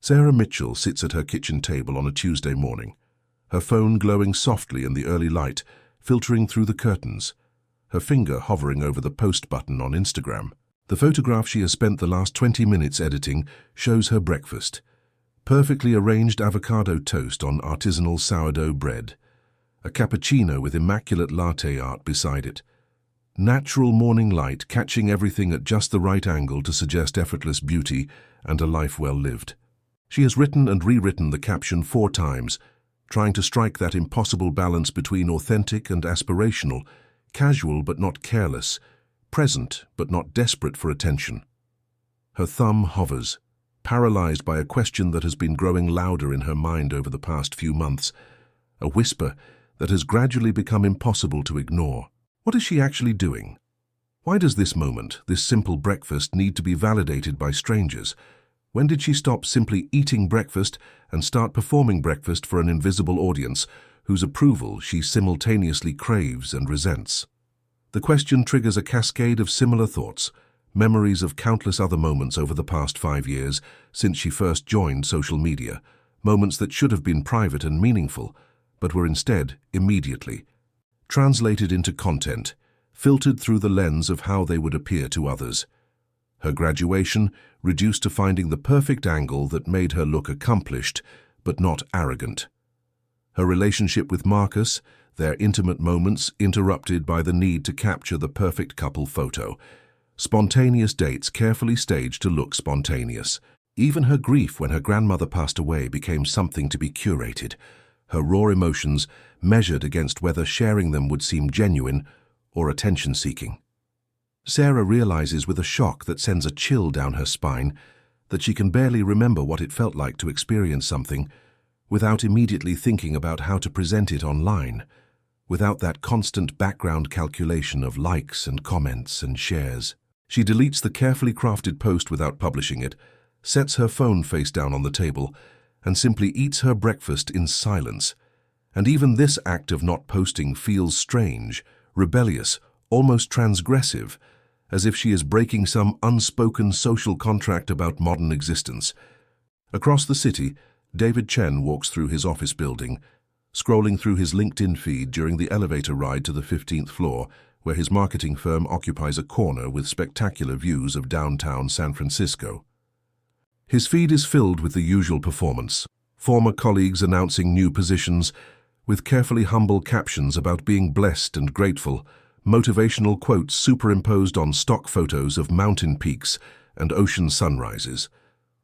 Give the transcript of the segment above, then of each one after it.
Sarah Mitchell sits at her kitchen table on a Tuesday morning, her phone glowing softly in the early light, filtering through the curtains, her finger hovering over the post button on Instagram. The photograph she has spent the last 20 minutes editing shows her breakfast. Perfectly arranged avocado toast on artisanal sourdough bread. A cappuccino with immaculate latte art beside it. Natural morning light catching everything at just the right angle to suggest effortless beauty and a life well lived. She has written and rewritten the caption 4 times, trying to strike that impossible balance between authentic and aspirational, casual but not careless, present but not desperate for attention. Her thumb hovers, paralyzed by a question that has been growing louder in her mind over the past few months, a whisper that has gradually become impossible to ignore. What is she actually doing? Why does this moment, this simple breakfast, need to be validated by strangers? When did she stop simply eating breakfast and start performing breakfast for an invisible audience whose approval she simultaneously craves and resents? The question triggers a cascade of similar thoughts, memories of countless other moments over the past 5 years since she first joined social media, moments that should have been private and meaningful, but were instead immediately translated into content, filtered through the lens of how they would appear to others. Her graduation reduced to finding the perfect angle that made her look accomplished, but not arrogant. Her relationship with Marcus, their intimate moments interrupted by the need to capture the perfect couple photo. Spontaneous dates carefully staged to look spontaneous. Even her grief when her grandmother passed away became something to be curated, her raw emotions measured against whether sharing them would seem genuine or attention-seeking. Sarah realizes with a shock that sends a chill down her spine that she can barely remember what it felt like to experience something without immediately thinking about how to present it online, without that constant background calculation of likes and comments and shares. She deletes the carefully crafted post without publishing it, sets her phone face down on the table, and simply eats her breakfast in silence. And even this act of not posting feels strange, rebellious, almost transgressive, as if she is breaking some unspoken social contract about modern existence. Across the city, David Chen walks through his office building, scrolling through his LinkedIn feed during the elevator ride to the 15th floor, where his marketing firm occupies a corner with spectacular views of downtown San Francisco. His feed is filled with the usual performance, former colleagues announcing new positions, with carefully humble captions about being blessed and grateful, motivational quotes superimposed on stock photos of mountain peaks and ocean sunrises,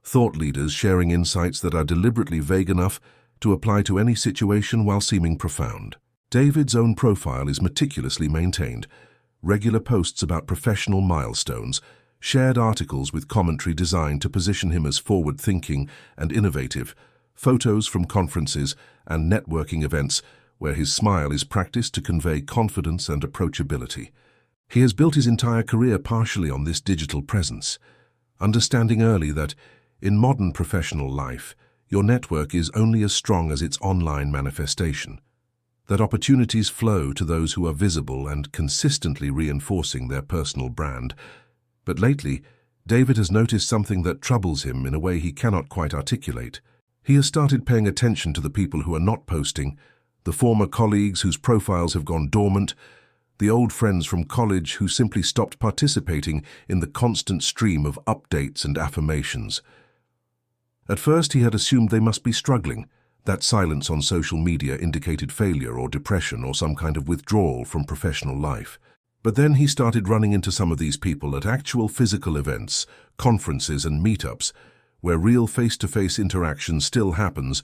thought leaders sharing insights that are deliberately vague enough to apply to any situation while seeming profound. David's own profile is meticulously maintained, regular posts about professional milestones, shared articles with commentary designed to position him as forward-thinking and innovative, photos from conferences and networking events where his smile is practiced to convey confidence and approachability. He has built his entire career partially on this digital presence, understanding early that, in modern professional life, your network is only as strong as its online manifestation, that opportunities flow to those who are visible and consistently reinforcing their personal brand. But lately, David has noticed something that troubles him in a way he cannot quite articulate. He has started paying attention to the people who are not posting, the former colleagues whose profiles have gone dormant, the old friends from college who simply stopped participating in the constant stream of updates and affirmations. At first he had assumed they must be struggling. That silence on social media indicated failure or depression or some kind of withdrawal from professional life. But then he started running into some of these people at actual physical events, conferences and meetups, where real face-to-face interaction still happens,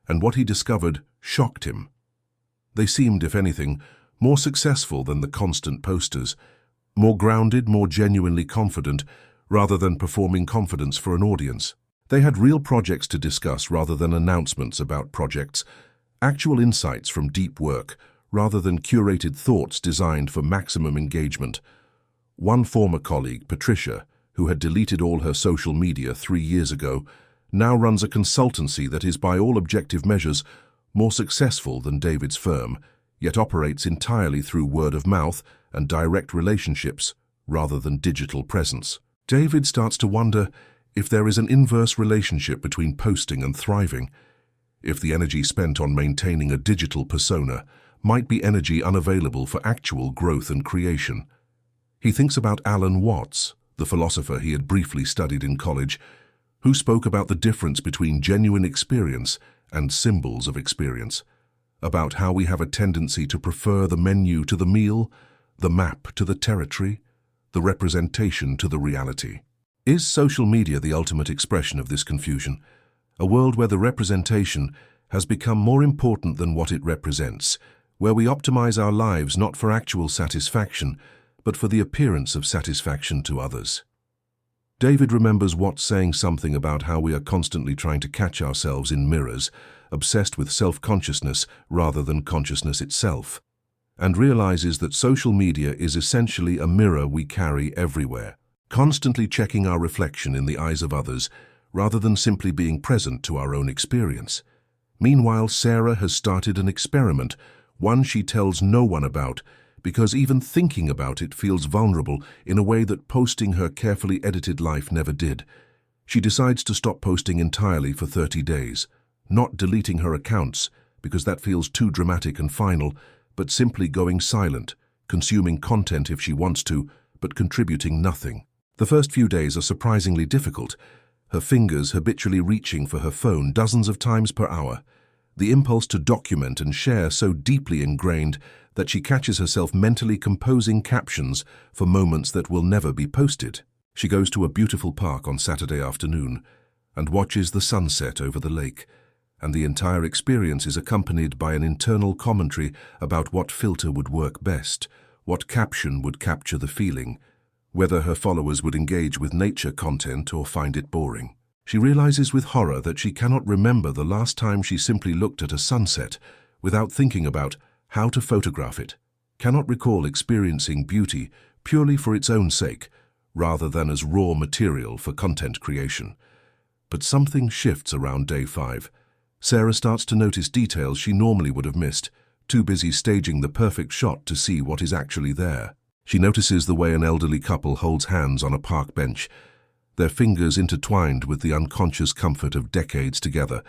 and what he discovered shocked him. They seemed, if anything, more successful than the constant posters, more grounded, more genuinely confident, rather than performing confidence for an audience. They had real projects to discuss rather than announcements about projects, actual insights from deep work rather than curated thoughts designed for maximum engagement. One former colleague, Patricia, who had deleted all her social media 3 years ago, now runs a consultancy that is by all objective measures more successful than David's firm, yet operates entirely through word of mouth and direct relationships rather than digital presence. David starts to wonder if there is an inverse relationship between posting and thriving, if the energy spent on maintaining a digital persona might be energy unavailable for actual growth and creation. He thinks about Alan Watts, the philosopher he had briefly studied in college, who spoke about the difference between genuine experience and symbols of experience, about how we have a tendency to prefer the menu to the meal, the map to the territory, the representation to the reality. Is social media the ultimate expression of this confusion? A world where the representation has become more important than what it represents, where we optimize our lives not for actual satisfaction, but for the appearance of satisfaction to others. David remembers Watts saying something about how we are constantly trying to catch ourselves in mirrors, obsessed with self-consciousness rather than consciousness itself, and realizes that social media is essentially a mirror we carry everywhere, constantly checking our reflection in the eyes of others rather than simply being present to our own experience. Meanwhile, Sarah has started an experiment, one she tells no one about, because even thinking about it feels vulnerable in a way that posting her carefully edited life never did. She decides to stop posting entirely for 30 days, not deleting her accounts, because that feels too dramatic and final, but simply going silent, consuming content if she wants to, but contributing nothing. The first few days are surprisingly difficult, her fingers habitually reaching for her phone dozens of times per hour, the impulse to document and share so deeply ingrained that she catches herself mentally composing captions for moments that will never be posted. She goes to a beautiful park on Saturday afternoon and watches the sunset over the lake, and the entire experience is accompanied by an internal commentary about what filter would work best, what caption would capture the feeling, whether her followers would engage with nature content or find it boring. She realizes with horror that she cannot remember the last time she simply looked at a sunset without thinking about how to photograph it, cannot recall experiencing beauty purely for its own sake, rather than as raw material for content creation. But something shifts around day 5. Sarah starts to notice details she normally would have missed, too busy staging the perfect shot to see what is actually there. She notices the way an elderly couple holds hands on a park bench, their fingers intertwined with the unconscious comfort of decades together,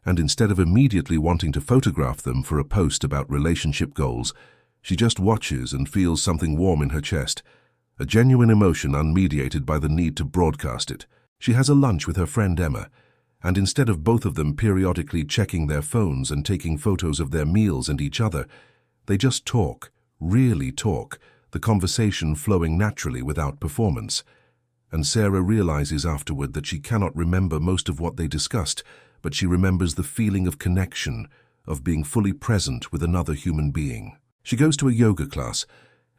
and instead of immediately wanting to photograph them for a post about relationship goals, she just watches and feels something warm in her chest, a genuine emotion unmediated by the need to broadcast it. She has a lunch with her friend Emma, and instead of both of them periodically checking their phones and taking photos of their meals and each other, they just talk, really talk, the conversation flowing naturally without performance. And Sarah realizes afterward that she cannot remember most of what they discussed, but she remembers the feeling of connection, of being fully present with another human being. She goes to a yoga class,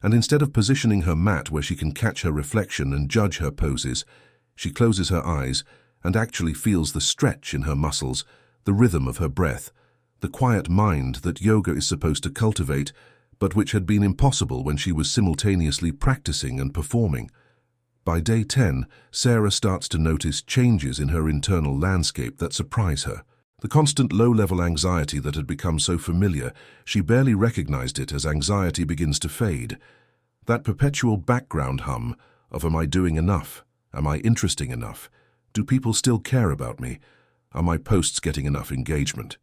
and instead of positioning her mat where she can catch her reflection and judge her poses, she closes her eyes and actually feels the stretch in her muscles, the rhythm of her breath, the quiet mind that yoga is supposed to cultivate, but which had been impossible when she was simultaneously practicing and performing. By day 10, Sarah starts to notice changes in her internal landscape that surprise her. The constant low-level anxiety that had become so familiar, she barely recognized it as anxiety begins to fade. That perpetual background hum of am I doing enough? Am I interesting enough? Do people still care about me? Are my posts getting enough engagement?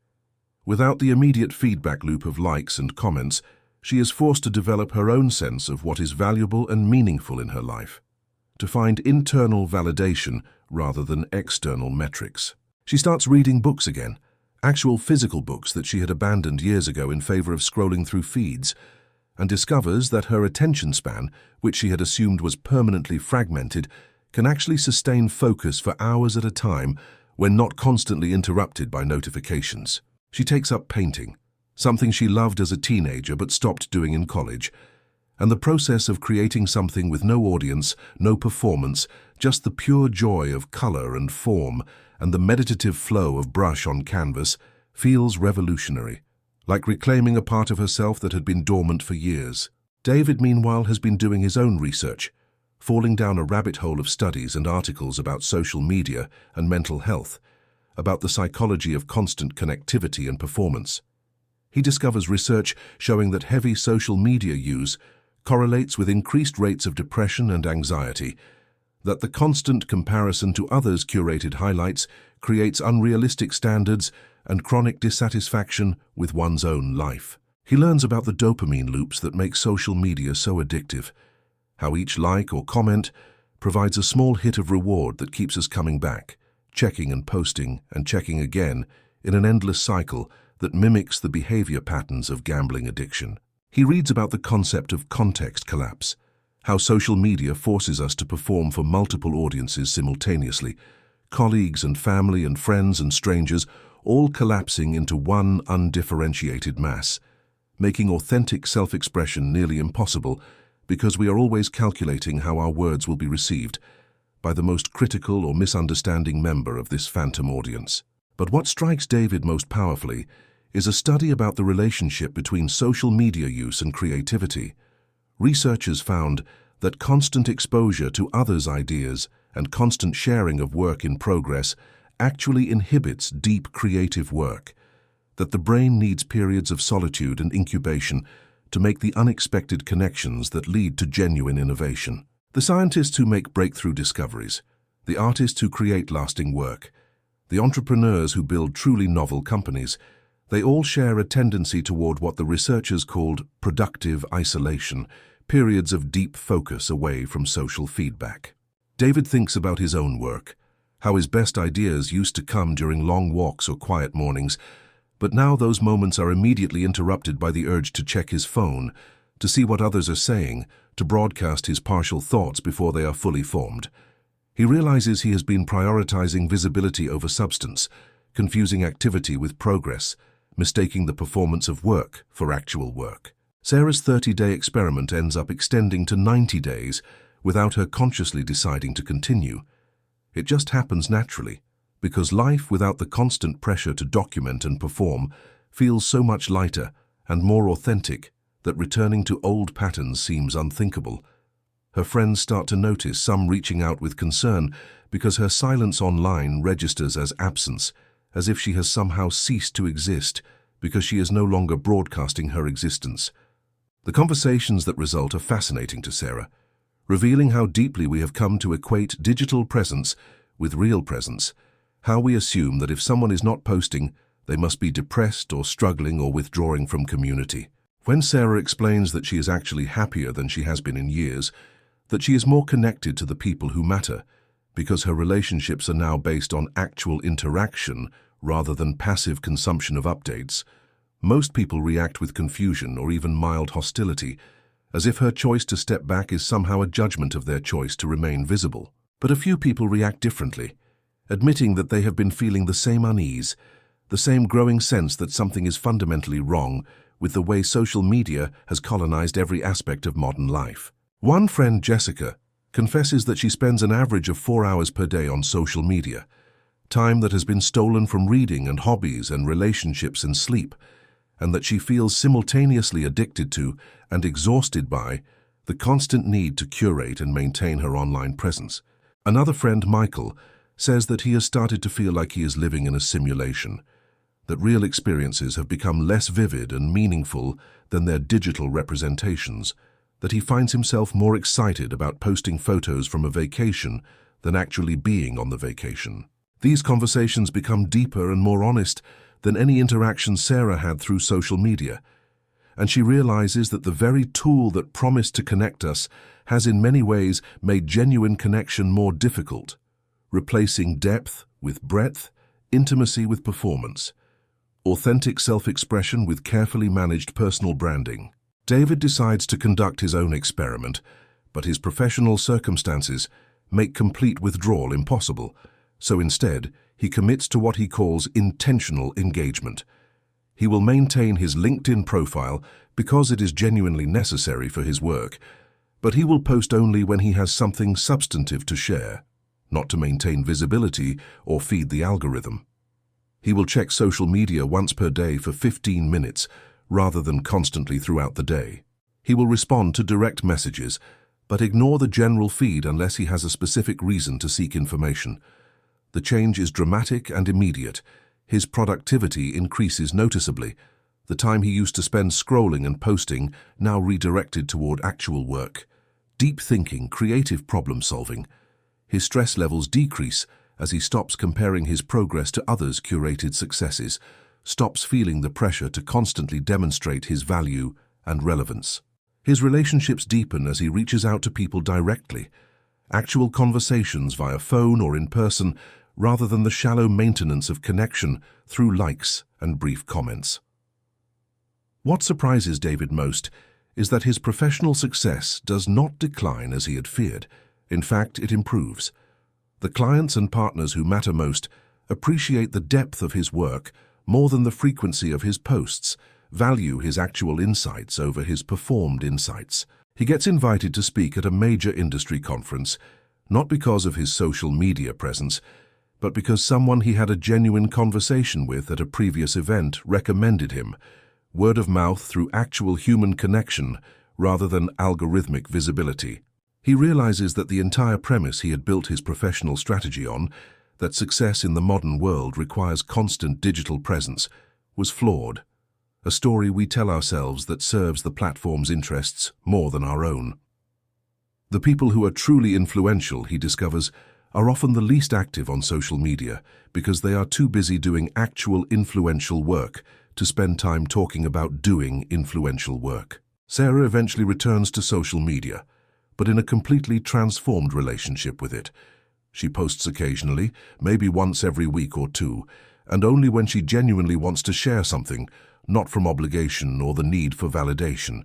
Without the immediate feedback loop of likes and comments, she is forced to develop her own sense of what is valuable and meaningful in her life, to find internal validation rather than external metrics. She starts reading books again, actual physical books that she had abandoned years ago in favor of scrolling through feeds, and discovers that her attention span, which she had assumed was permanently fragmented, can actually sustain focus for hours at a time when not constantly interrupted by notifications. She takes up painting, something she loved as a teenager but stopped doing in college, and the process of creating something with no audience, no performance, just the pure joy of color and form and the meditative flow of brush on canvas feels revolutionary, like reclaiming a part of herself that had been dormant for years. David, meanwhile, has been doing his own research, falling down a rabbit hole of studies and articles about social media and mental health, about the psychology of constant connectivity and performance. He discovers research showing that heavy social media use correlates with increased rates of depression and anxiety, that the constant comparison to others' curated highlights creates unrealistic standards and chronic dissatisfaction with one's own life. He learns about the dopamine loops that make social media so addictive, how each like or comment provides a small hit of reward that keeps us coming back, checking and posting and checking again in an endless cycle that mimics the behavior patterns of gambling addiction. He reads about the concept of context collapse, how social media forces us to perform for multiple audiences simultaneously, colleagues and family and friends and strangers all collapsing into one undifferentiated mass, making authentic self-expression nearly impossible because we are always calculating how our words will be received by the most critical or misunderstanding member of this phantom audience. But what strikes David most powerfully is a study about the relationship between social media use and creativity. Researchers found that constant exposure to others' ideas and constant sharing of work in progress actually inhibits deep creative work, that the brain needs periods of solitude and incubation to make the unexpected connections that lead to genuine innovation. The scientists who make breakthrough discoveries, the artists who create lasting work, the entrepreneurs who build truly novel companies, they all share a tendency toward what the researchers called productive isolation, periods of deep focus away from social feedback. David thinks about his own work, how his best ideas used to come during long walks or quiet mornings, but now those moments are immediately interrupted by the urge to check his phone, to see what others are saying, to broadcast his partial thoughts before they are fully formed. He realizes he has been prioritizing visibility over substance, confusing activity with progress, mistaking the performance of work for actual work. Sarah's 30-day experiment ends up extending to 90 days without her consciously deciding to continue. It just happens naturally, because life without the constant pressure to document and perform feels so much lighter and more authentic that returning to old patterns seems unthinkable. Her friends start to notice, some reaching out with concern because her silence online registers as absence, as if she has somehow ceased to exist because she is no longer broadcasting her existence. The conversations that result are fascinating to Sarah, revealing how deeply we have come to equate digital presence with real presence, how we assume that if someone is not posting, they must be depressed or struggling or withdrawing from community. When Sarah explains that she is actually happier than she has been in years, that she is more connected to the people who matter, because her relationships are now based on actual interaction rather than passive consumption of updates, most people react with confusion or even mild hostility, as if her choice to step back is somehow a judgment of their choice to remain visible. But a few people react differently, admitting that they have been feeling the same unease, the same growing sense that something is fundamentally wrong with the way social media has colonized every aspect of modern life. One friend, Jessica, confesses that she spends an average of 4 hours per day on social media, time that has been stolen from reading and hobbies and relationships and sleep, and that she feels simultaneously addicted to and exhausted by the constant need to curate and maintain her online presence. Another friend, Michael, says that he has started to feel like he is living in a simulation, that real experiences have become less vivid and meaningful than their digital representations, that he finds himself more excited about posting photos from a vacation than actually being on the vacation. These conversations become deeper and more honest than any interaction Sarah had through social media, and she realizes that the very tool that promised to connect us has in many ways made genuine connection more difficult, replacing depth with breadth, intimacy with performance, authentic self-expression with carefully managed personal branding. David decides to conduct his own experiment, but his professional circumstances make complete withdrawal impossible, so instead, he commits to what he calls intentional engagement. He will maintain his LinkedIn profile because it is genuinely necessary for his work, but he will post only when he has something substantive to share, not to maintain visibility or feed the algorithm. He will check social media once per day for 15 minutes rather than constantly throughout the day. He will respond to direct messages, but ignore the general feed unless he has a specific reason to seek information. The change is dramatic and immediate. His productivity increases noticeably. The time he used to spend scrolling and posting now redirected toward actual work, deep thinking, creative problem solving. His stress levels decrease as he stops comparing his progress to others' curated successes, stops feeling the pressure to constantly demonstrate his value and relevance. His relationships deepen as he reaches out to people directly, actual conversations via phone or in person, rather than the shallow maintenance of connection through likes and brief comments. What surprises David most is that his professional success does not decline as he had feared. In fact, it improves. The clients and partners who matter most appreciate the depth of his work more than the frequency of his posts, value his actual insights over his performed insights. He gets invited to speak at a major industry conference, not because of his social media presence, but because someone he had a genuine conversation with at a previous event recommended him. Word of mouth through actual human connection rather than algorithmic visibility. He realizes that the entire premise he had built his professional strategy on, that success in the modern world requires constant digital presence, was flawed. A story we tell ourselves that serves the platform's interests more than our own. The people who are truly influential, he discovers, are often the least active on social media because they are too busy doing actual influential work to spend time talking about doing influential work. Sarah eventually returns to social media, but in a completely transformed relationship with it. She posts occasionally, maybe once every week or two, and only when she genuinely wants to share something, not from obligation or the need for validation.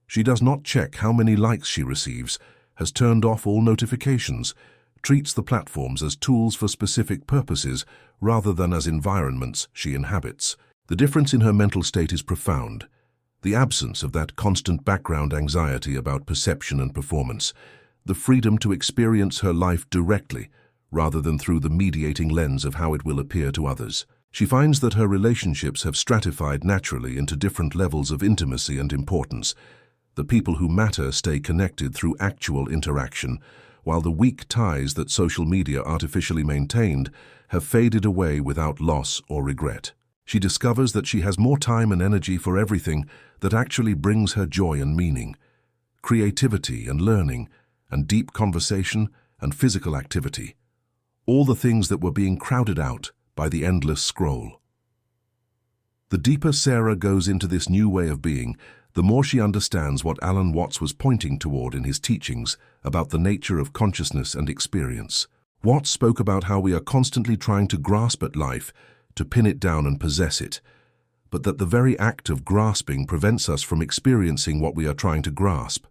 She does not check how many likes she receives, has turned off all notifications, treats the platforms as tools for specific purposes rather than as environments she inhabits. The difference in her mental state is profound. The absence of that constant background anxiety about perception and performance, the freedom to experience her life directly rather than through the mediating lens of how it will appear to others. She finds that her relationships have stratified naturally into different levels of intimacy and importance. The people who matter stay connected through actual interaction, while the weak ties that social media artificially maintained have faded away without loss or regret. She discovers that she has more time and energy for everything that actually brings her joy and meaning. Creativity and learning, and deep conversation and physical activity. All the things that were being crowded out by the endless scroll. The deeper Sarah goes into this new way of being, the more she understands what Alan Watts was pointing toward in his teachings about the nature of consciousness and experience. Watts spoke about how we are constantly trying to grasp at life, to pin it down and possess it, but that the very act of grasping prevents us from experiencing what we are trying to grasp.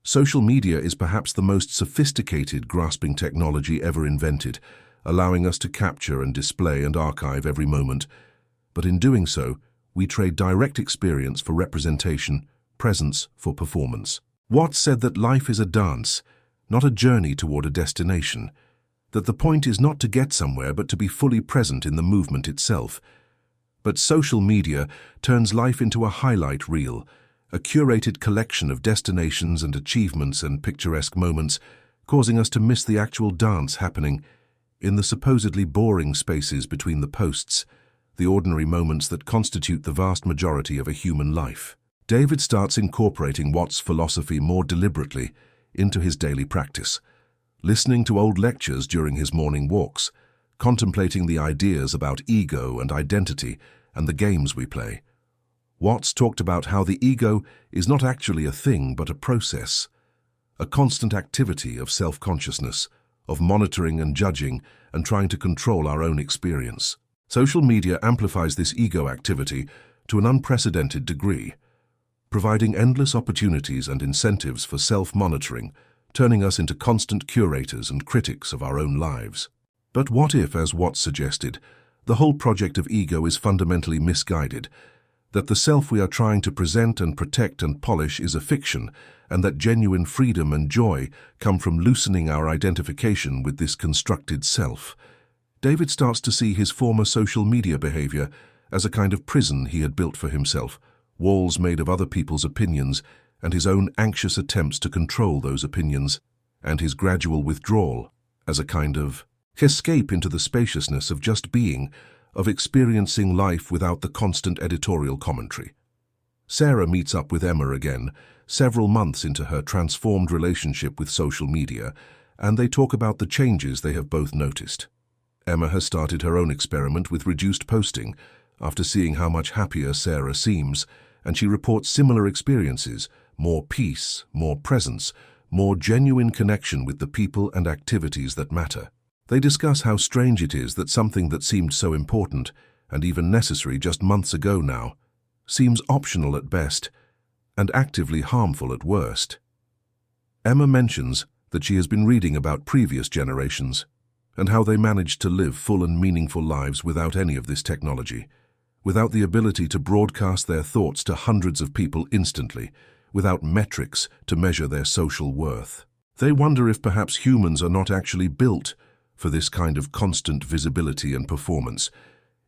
Social media is perhaps the most sophisticated grasping technology ever invented, allowing us to capture and display and archive every moment. But in doing so, we trade direct experience for representation, presence for performance. Watts said that life is a dance, not a journey toward a destination, that the point is not to get somewhere but to be fully present in the movement itself. But social media turns life into a highlight reel, a curated collection of destinations and achievements and picturesque moments, causing us to miss the actual dance happening in the supposedly boring spaces between the posts, the ordinary moments that constitute the vast majority of a human life. David starts incorporating Watts' philosophy more deliberately into his daily practice, listening to old lectures during his morning walks, contemplating the ideas about ego and identity and the games we play. Watts talked about how the ego is not actually a thing but a process, a constant activity of self-consciousness, of monitoring and judging and trying to control our own experience. Social media amplifies this ego activity to an unprecedented degree, providing endless opportunities and incentives for self-monitoring, turning us into constant curators and critics of our own lives. But what if, as Watts suggested, the whole project of ego is fundamentally misguided, that the self we are trying to present and protect and polish is a fiction, and that genuine freedom and joy come from loosening our identification with this constructed self? David starts to see his former social media behavior as a kind of prison he had built for himself, walls made of other people's opinions and his own anxious attempts to control those opinions, and his gradual withdrawal as a kind of escape into the spaciousness of just being, of experiencing life without the constant editorial commentary. Sarah meets up with Emma again, several months into her transformed relationship with social media, and they talk about the changes they have both noticed. Emma has started her own experiment with reduced posting after seeing how much happier Sarah seems, and she reports similar experiences: more peace, more presence, more genuine connection with the people and activities that matter. They discuss how strange it is that something that seemed so important and even necessary just months ago now seems optional at best and actively harmful at worst. Emma mentions that she has been reading about previous generations and how they managed to live full and meaningful lives without any of this technology, without the ability to broadcast their thoughts to hundreds of people instantly, without metrics to measure their social worth. They wonder if perhaps humans are not actually built for this kind of constant visibility and performance,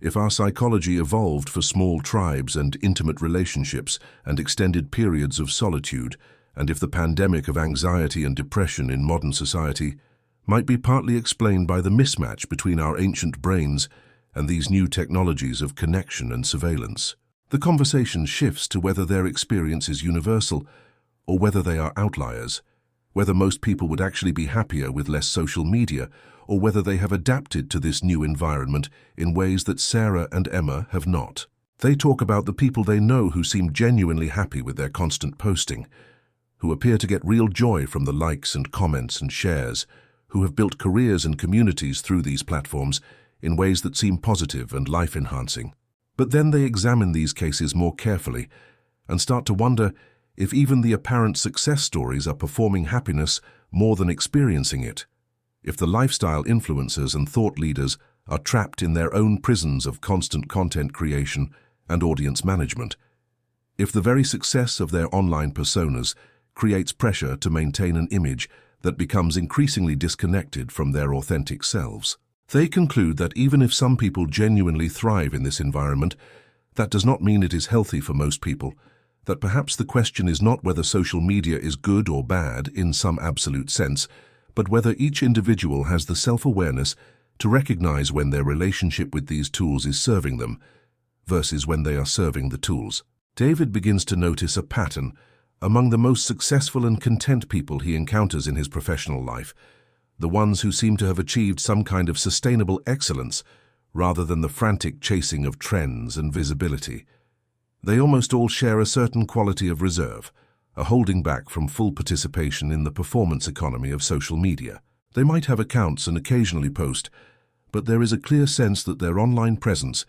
if our psychology evolved for small tribes and intimate relationships and extended periods of solitude, and if the pandemic of anxiety and depression in modern society might be partly explained by the mismatch between our ancient brains and these new technologies of connection and surveillance. The conversation shifts to whether their experience is universal or whether they are outliers, whether most people would actually be happier with less social media, or whether they have adapted to this new environment in ways that Sarah and Emma have not. They talk about the people they know who seem genuinely happy with their constant posting, who appear to get real joy from the likes and comments and shares, who have built careers and communities through these platforms in ways that seem positive and life-enhancing. But then they examine these cases more carefully and start to wonder if even the apparent success stories are performing happiness more than experiencing it, if the lifestyle influencers and thought leaders are trapped in their own prisons of constant content creation and audience management, if the very success of their online personas creates pressure to maintain an image that becomes increasingly disconnected from their authentic selves. They conclude that even if some people genuinely thrive in this environment, that does not mean it is healthy for most people, that perhaps the question is not whether social media is good or bad in some absolute sense, but whether each individual has the self-awareness to recognize when their relationship with these tools is serving them versus when they are serving the tools. David begins to notice a pattern among the most successful and content people he encounters in his professional life, the ones who seem to have achieved some kind of sustainable excellence rather than the frantic chasing of trends and visibility. They almost all share a certain quality of reserve, a holding back from full participation in the performance economy of social media. They might have accounts and occasionally post, but there is a clear sense that their online presence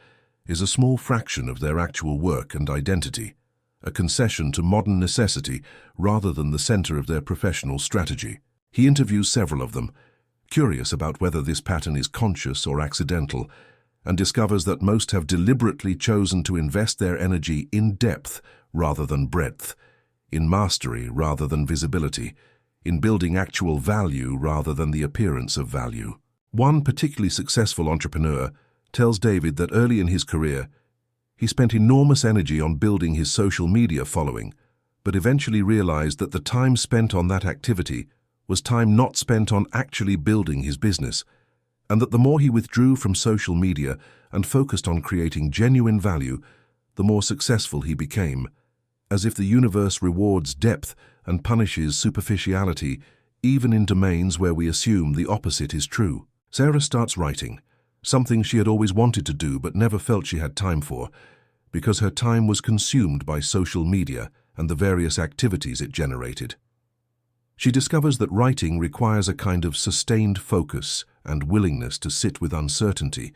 is a small fraction of their actual work and identity, a concession to modern necessity rather than the center of their professional strategy. He interviews several of them, curious about whether this pattern is conscious or accidental, and discovers that most have deliberately chosen to invest their energy in depth rather than breadth, in mastery rather than visibility, in building actual value rather than the appearance of value. One particularly successful entrepreneur tells David that early in his career, he spent enormous energy on building his social media following, but eventually realized that the time spent on that activity was time not spent on actually building his business, and that the more he withdrew from social media and focused on creating genuine value, the more successful he became, as if the universe rewards depth and punishes superficiality, even in domains where we assume the opposite is true. Sarah starts writing, something she had always wanted to do but never felt she had time for, because her time was consumed by social media and the various activities it generated. She discovers that writing requires a kind of sustained focus and willingness to sit with uncertainty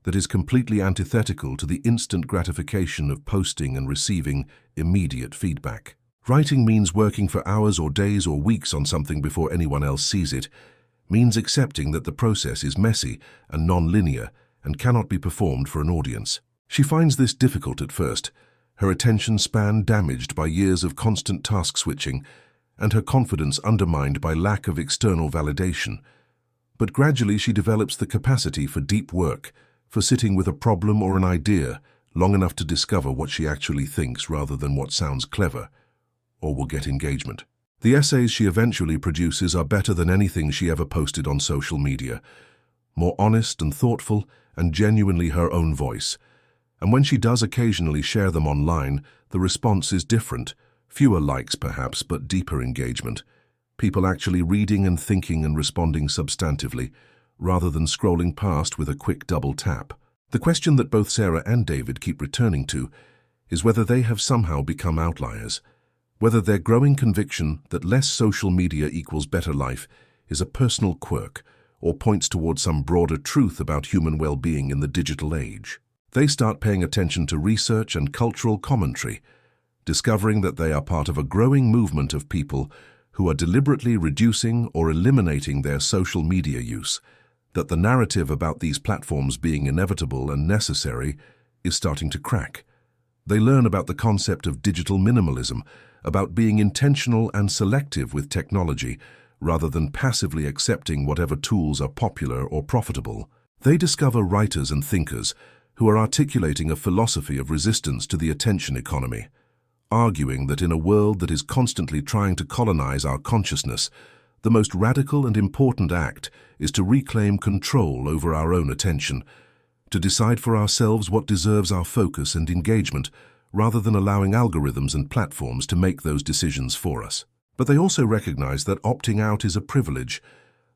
that is completely antithetical to the instant gratification of posting and receiving immediate feedback. Writing means working for hours or days or weeks on something before anyone else sees it, means accepting that the process is messy and non-linear and cannot be performed for an audience. She finds this difficult at first, her attention span damaged by years of constant task switching and her confidence undermined by lack of external validation. But gradually she develops the capacity for deep work, for sitting with a problem or an idea long enough to discover what she actually thinks rather than what sounds clever or will get engagement. The essays she eventually produces are better than anything she ever posted on social media, more honest and thoughtful and genuinely her own voice. And when she does occasionally share them online, the response is different, fewer likes perhaps, but deeper engagement. People actually reading and thinking and responding substantively, rather than scrolling past with a quick double tap. The question that both Sarah and David keep returning to is whether they have somehow become outliers, whether their growing conviction that less social media equals better life is a personal quirk or points towards some broader truth about human well-being in the digital age. They start paying attention to research and cultural commentary, discovering that they are part of a growing movement of people who are deliberately reducing or eliminating their social media use, that the narrative about these platforms being inevitable and necessary is starting to crack. They learn about the concept of digital minimalism, about being intentional and selective with technology, rather than passively accepting whatever tools are popular or profitable. They discover writers and thinkers who are articulating a philosophy of resistance to the attention economy, arguing that in a world that is constantly trying to colonize our consciousness, the most radical and important act is to reclaim control over our own attention, to decide for ourselves what deserves our focus and engagement, rather than allowing algorithms and platforms to make those decisions for us. But they also recognize that opting out is a privilege,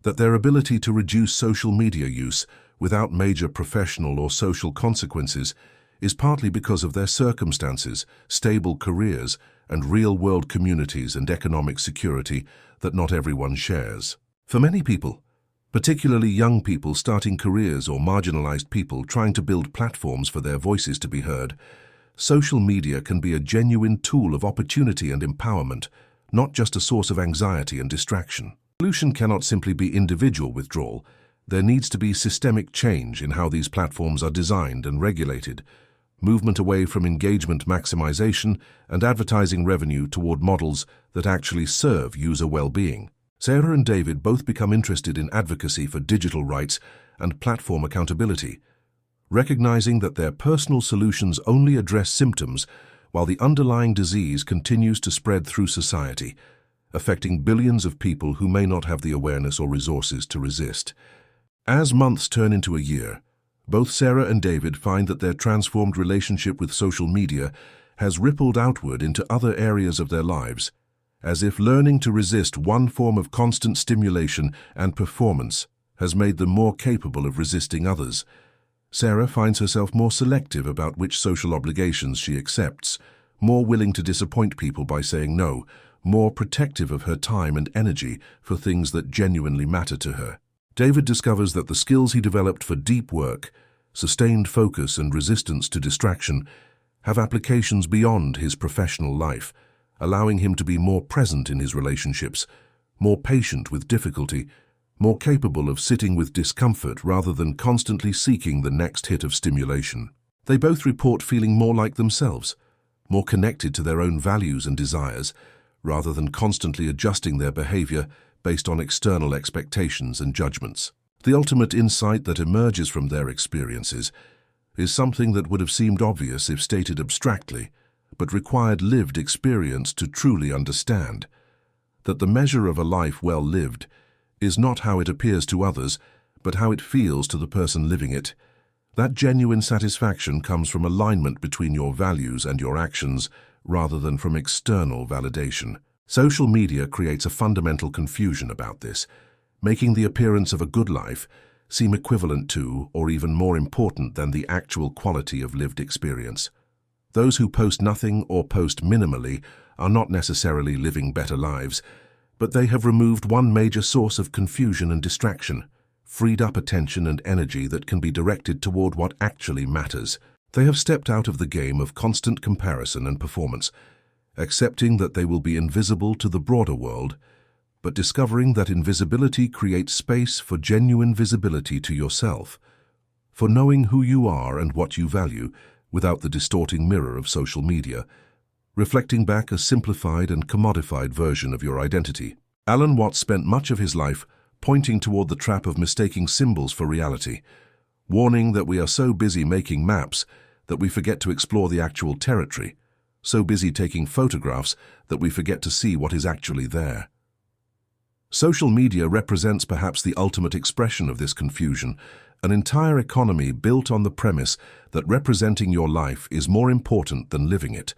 that their ability to reduce social media use without major professional or social consequences is partly because of their circumstances, stable careers, and real-world communities and economic security that not everyone shares. For many people, particularly young people starting careers or marginalized people trying to build platforms for their voices to be heard, social media can be a genuine tool of opportunity and empowerment, not just a source of anxiety and distraction. The solution cannot simply be individual withdrawal. There needs to be systemic change in how these platforms are designed and regulated, movement away from engagement maximization and advertising revenue toward models that actually serve user well-being. Sarah and David both become interested in advocacy for digital rights and platform accountability, recognizing that their personal solutions only address symptoms while the underlying disease continues to spread through society, affecting billions of people who may not have the awareness or resources to resist. As months turn into a year, both Sarah and David find that their transformed relationship with social media has rippled outward into other areas of their lives, as if learning to resist one form of constant stimulation and performance has made them more capable of resisting others. Sarah finds herself more selective about which social obligations she accepts, more willing to disappoint people by saying no, more protective of her time and energy for things that genuinely matter to her. David discovers that the skills he developed for deep work, sustained focus and resistance to distraction have applications beyond his professional life, allowing him to be more present in his relationships, more patient with difficulty, more capable of sitting with discomfort rather than constantly seeking the next hit of stimulation. They both report feeling more like themselves, more connected to their own values and desires, rather than constantly adjusting their behavior based on external expectations and judgments. The ultimate insight that emerges from their experiences is something that would have seemed obvious if stated abstractly, but required lived experience to truly understand, that the measure of a life well lived is not how it appears to others, but how it feels to the person living it. That genuine satisfaction comes from alignment between your values and your actions, rather than from external validation. Social media creates a fundamental confusion about this, making the appearance of a good life seem equivalent to, or even more important than, the actual quality of lived experience. Those who post nothing or post minimally are not necessarily living better lives, but they have removed one major source of confusion and distraction, freed up attention and energy that can be directed toward what actually matters. They have stepped out of the game of constant comparison and performance, accepting that they will be invisible to the broader world, but discovering that invisibility creates space for genuine visibility to yourself, for knowing who you are and what you value without the distorting mirror of social media, reflecting back a simplified and commodified version of your identity. Alan Watts spent much of his life pointing toward the trap of mistaking symbols for reality, warning that we are so busy making maps that we forget to explore the actual territory, so busy taking photographs that we forget to see what is actually there. Social media represents perhaps the ultimate expression of this confusion, an entire economy built on the premise that representing your life is more important than living it,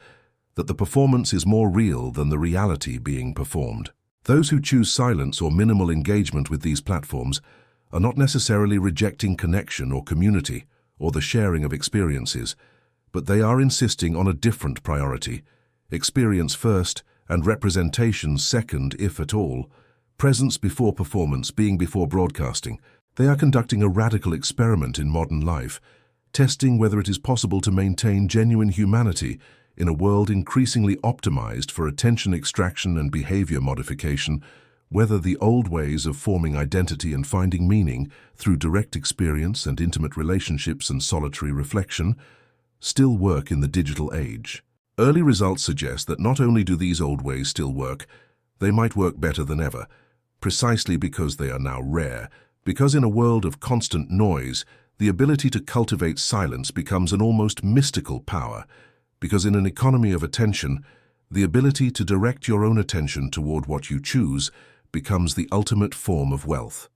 that the performance is more real than the reality being performed. Those who choose silence or minimal engagement with these platforms are not necessarily rejecting connection or community or the sharing of experiences, but they are insisting on a different priority: experience first and representation second, if at all, presence before performance being before broadcasting. They are conducting a radical experiment in modern life, testing whether it is possible to maintain genuine humanity in a world increasingly optimized for attention extraction and behavior modification, whether the old ways of forming identity and finding meaning through direct experience and intimate relationships and solitary reflection still work in the digital age. Early results suggest that not only do these old ways still work, they might work better than ever, precisely because they are now rare, because in a world of constant noise, the ability to cultivate silence becomes an almost mystical power, because in an economy of attention, the ability to direct your own attention toward what you choose becomes the ultimate form of wealth.